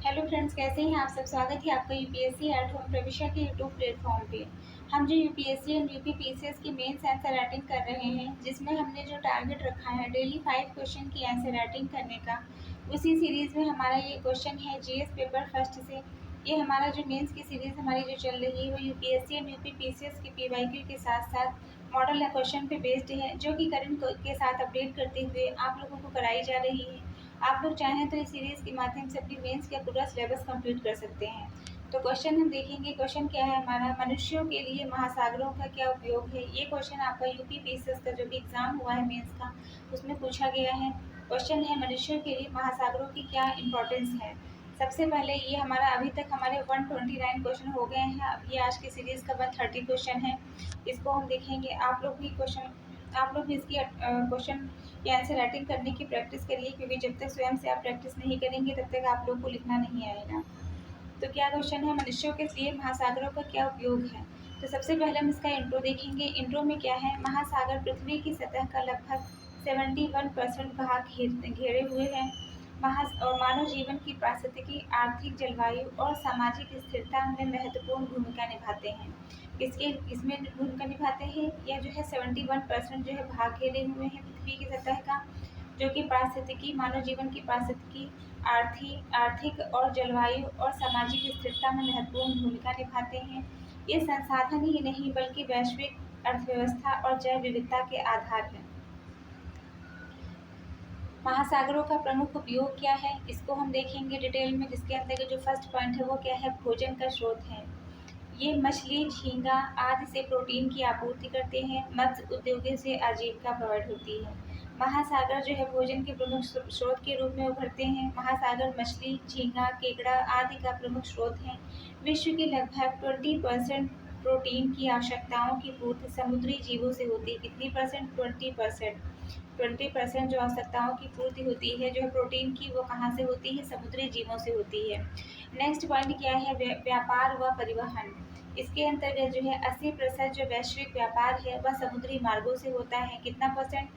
Hello friends, कैसे हैं आप सब। स्वागत है आपका यूपीएससी एट होम प्रविष्या के यूट्यूब प्लेटफॉर्म पे। हम जो यूपीएससी एंड यूपी पीसीएस की मेंस आंसर राइटिंग कर रहे हैं, जिसमें हमने जो टारगेट रखा है डेली 5 क्वेश्चन की आंसर राइटिंग करने का, उसी सीरीज़ में हमारा ये क्वेश्चन है जीएस पेपर फर्स्ट से। ये हमारा जो मेंस की सीरीज़ हमारी जो चल रही है वो यूपीएससी एंड यूपी पीसीएस के पीवाईक्यू के साथ साथ मॉडल क्वेश्चन पे बेस्ड है, जो कि करंट के साथ अपडेट करते हुए आप लोगों को कराई जा रही है। आप लोग चाहें तो इस सीरीज़ के माध्यम से अपनी मेंस का पूरा सिलेबस कंप्लीट कर सकते हैं। तो क्वेश्चन हम देखेंगे। क्वेश्चन क्या है हमारा, मनुष्यों के लिए महासागरों का क्या उपयोग है। ये क्वेश्चन आपका यूपी पीसीएस का जो भी एग्जाम हुआ है मेंस का, उसमें पूछा गया है। क्वेश्चन है मनुष्यों के लिए महासागरों की क्या इंपॉर्टेंस है। सबसे पहले ये हमारा अभी तक हमारे 129 क्वेश्चन हो गए हैं। अब ये आज की सीरीज़ का 130 क्वेश्चन है। इसको हम देखेंगे। आप लोग भी इसकी क्वेश्चन की आंसर राइटिंग करने की प्रैक्टिस करिए, क्योंकि जब तक स्वयं से आप प्रैक्टिस नहीं करेंगे तब तक आप लोग को लिखना नहीं आएगा। तो क्या क्वेश्चन है, मनुष्यों के लिए महासागरों का क्या उपयोग है। तो सबसे पहले हम इसका इंट्रो देखेंगे। इंट्रो में क्या है, महासागर पृथ्वी की सतह का लगभग 71% भाग घेरे हुए हैं। और मानव जीवन की पारिस्थितिकी, आर्थिक, जलवायु और सामाजिक स्थिरता में महत्वपूर्ण भूमिका निभाते हैं। इसमें भूमिका निभाते हैं या जो है 71% जो है भाग घेरे हुए हैं पृथ्वी की सतह का, जो कि पारिस्थितिकी, मानव जीवन की पारिस्थितिकी, आर्थिक और जलवायु और सामाजिक स्थिरता में महत्वपूर्ण भूमिका निभाते हैं। ये संसाधन ही नहीं बल्कि वैश्विक अर्थव्यवस्था और जैव विविधता के आधार हैं। महासागरों का प्रमुख उपयोग क्या है, इसको हम देखेंगे डिटेल में, जिसके अंदर जो फर्स्ट पॉइंट है वो क्या है, भोजन का स्रोत है। ये मछली, झींगा आदि से प्रोटीन की आपूर्ति करते हैं। मत्स्य उद्योग से आजीविका प्रोवाइड होती है। महासागर जो है भोजन के प्रमुख स्रोत के रूप में उभरते हैं। महासागर मछली, झींगा, केकड़ा आदि का प्रमुख स्रोत है। विश्व की लगभग 20% प्रोटीन की आवश्यकताओं की पूर्ति समुद्री जीवों से होती है। कितनी परसेंट, 20% जो आवश्यकताओं की पूर्ति होती है जो है प्रोटीन की, वो कहाँ से होती है, समुद्री जीवों से होती है। नेक्स्ट पॉइंट क्या है, व्यापार व परिवहन। इसके अंतर्गत जो है 80% जो वैश्विक व्यापार है वह समुद्री मार्गों से होता है। कितना परसेंट,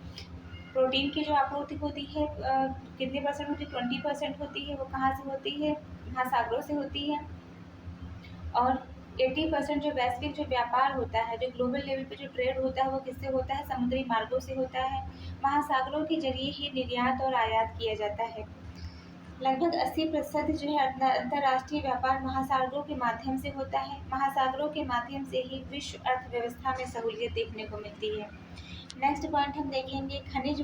प्रोटीन की जो आपूर्ति होती है कितने परसेंट होती है, 20% होती है। वो कहाँ से होती है, महासागरों से होती है। और 80% जो वैश्विक जो व्यापार होता है, जो ग्लोबल लेवल पे जो ट्रेड होता है, वो किससे होता है, समुद्री मार्गों से होता है। महासागरों के जरिए ही निर्यात और आयात किया जाता है। लगभग 80% जो है अंतर्राष्ट्रीय व्यापार महासागरों के माध्यम से होता है। महासागरों के माध्यम से ही विश्व अर्थव्यवस्था में सहूलियत देखने को मिलती है। नेक्स्ट पॉइंट हम देखेंगे, खनिज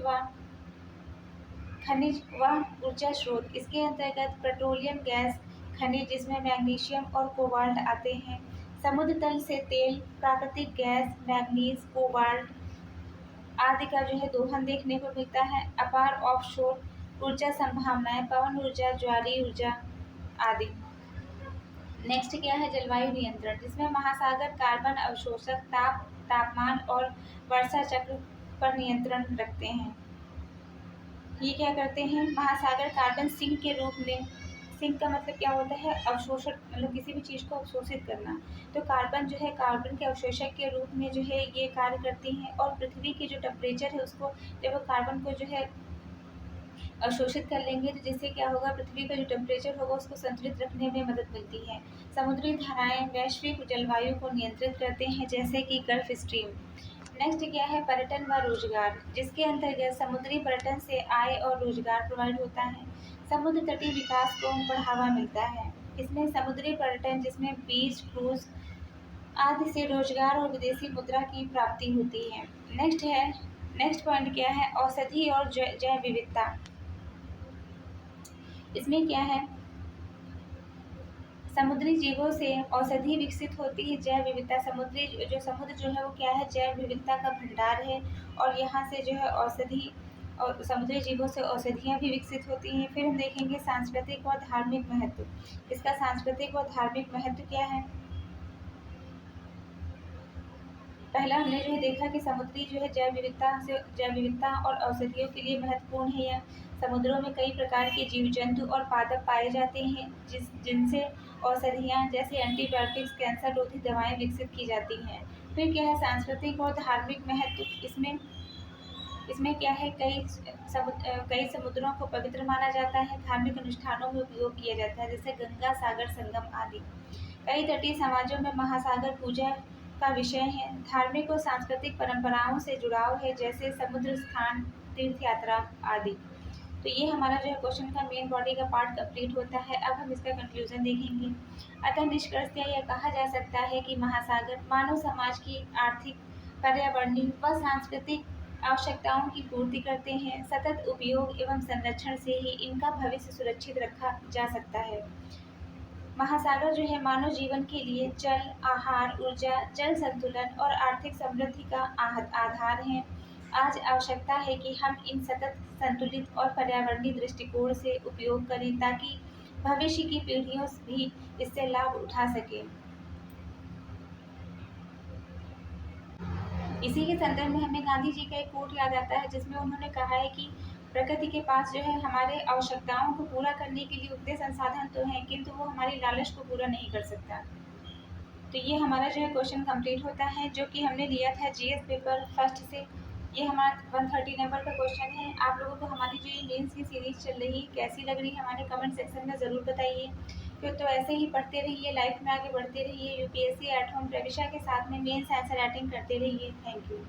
व ऊर्जा स्रोत। इसके अंतर्गत पेट्रोलियम गैस, खनिज जिसमें मैग्नीशियम और कोबाल्ट आते हैं। समुद्र तल से तेल, प्राकृतिक गैस, मैग्नीज, कोबाल्ट आदि का जो है दोहन देखने को मिलता है। अपार ऑफशोर ऊर्जा संभावनाएं, पवन ऊर्जा, ज्वारीय ऊर्जा आदि। नेक्स्ट क्या है, जलवायु नियंत्रण, जिसमें महासागर कार्बन अवशोषक, तापमान और वर्षा चक्र पर नियंत्रण रखते हैं। ये क्या करते हैं, महासागर कार्बन सिंक के रूप में, सिंक का मतलब क्या होता है, अवशोषण, मतलब किसी भी चीज़ को अवशोषित करना। तो कार्बन जो है कार्बन के अवशोषक के रूप में जो है ये कार्य करती हैं। और पृथ्वी की जो टेम्परेचर है उसको, जब वो कार्बन को जो है अवशोषित कर लेंगे तो जिससे क्या होगा, पृथ्वी का जो टेम्परेचर होगा उसको संतुलित रखने में मदद मिलती है। समुद्री धाराएं वैश्विक जलवायु को नियंत्रित करते हैं, जैसे कि गल्फ स्ट्रीम। नेक्स्ट क्या है, पर्यटन व रोजगार, जिसके अंतर्गत समुद्री पर्यटन से आय और रोजगार प्रोवाइड होता है। समुद्र तटीय विकास को बढ़ावा मिलता है। इसमें समुद्री पर्यटन, जिसमें बीच, क्रूज आदि से रोजगार और विदेशी मुद्रा की प्राप्ति होती है। नेक्स्ट पॉइंट क्या है, औषधि और जैव विविधता। इसमें क्या है, समुद्री जीवों से औषधि विकसित होती है। जैव विविधता, समुद्र जो है वो क्या है, जैव विविधता का भंडार है। और यहाँ से जो है औषधि और समुद्री जीवों से औषधियाँ भी विकसित होती हैं। फिर हम देखेंगे सांस्कृतिक और धार्मिक महत्व। इसका सांस्कृतिक और धार्मिक महत्व क्या है। पहला हमने जो है देखा कि समुद्री जो है जैव विविधता और औषधियों के लिए महत्वपूर्ण है। यह समुद्रों में कई प्रकार के जीव जंतु और पादप पाए जाते हैं, जिनसे औषधियाँ जैसे एंटीबायोटिक्स, कैंसर रोधी दवाएं विकसित की जाती हैं। फिर क्या है, सांस्कृतिक और धार्मिक महत्व। इसमें इसमें क्या है, कई समुद्रों को पवित्र माना जाता है, धार्मिक अनुष्ठानों में उपयोग किया जाता है, जैसे गंगा सागर संगम आदि। कई तटीय समाजों में महासागर पूजा का विषय है। धार्मिक और सांस्कृतिक परंपराओं से जुड़ाव है, जैसे समुद्र स्थान, तीर्थ यात्रा आदि। तो ये हमारा जो है क्वेश्चन का मेन बॉडी का पार्ट कंप्लीट होता है। अब हम इसका कंक्लूजन देखेंगे। अतः निष्कर्षतः यह कहा जा सकता है कि महासागर मानव समाज की आर्थिक, पर्यावरणीय व सांस्कृतिक आवश्यकताओं की पूर्ति करते हैं। सतत उपयोग एवं संरक्षण से ही इनका भविष्य सुरक्षित रखा जा सकता है। महासागर जो है मानव जीवन के लिए जल, आहार, ऊर्जा, जल संतुलन और आर्थिक समृद्धि का आधार है। आज आवश्यकता है कि हम इन सतत, संतुलित और पर्यावरणीय दृष्टिकोण से उपयोग करें, ताकि भविष्य की पीढ़ियों भी इससे लाभ उठा सकें। इसी के संदर्भ में हमें गांधी जी का एक कोट याद आता है, जिसमें उन्होंने कहा है कि प्रकृति के पास जो है हमारे आवश्यकताओं को पूरा करने के लिए उतने संसाधन तो हैं, किंतु वो हमारी लालच को पूरा नहीं कर सकता। तो ये हमारा जो है क्वेश्चन कंप्लीट होता है, जो कि हमने लिया था जीएस पेपर फर्स्ट से। ये हमारा 130 नंबर का क्वेश्चन है। आप लोगों को हमारी जो ये मेंस की सीरीज चल रही कैसी लग रही है, हमारे कमेंट सेक्शन में ज़रूर बताइए। तो ऐसे ही पढ़ते रहिए, लाइफ में आगे बढ़ते रहिए, यूपीएससी एट होम प्रविशा के साथ में मेंस आंसर राइटिंग करते रहिए। Thank you.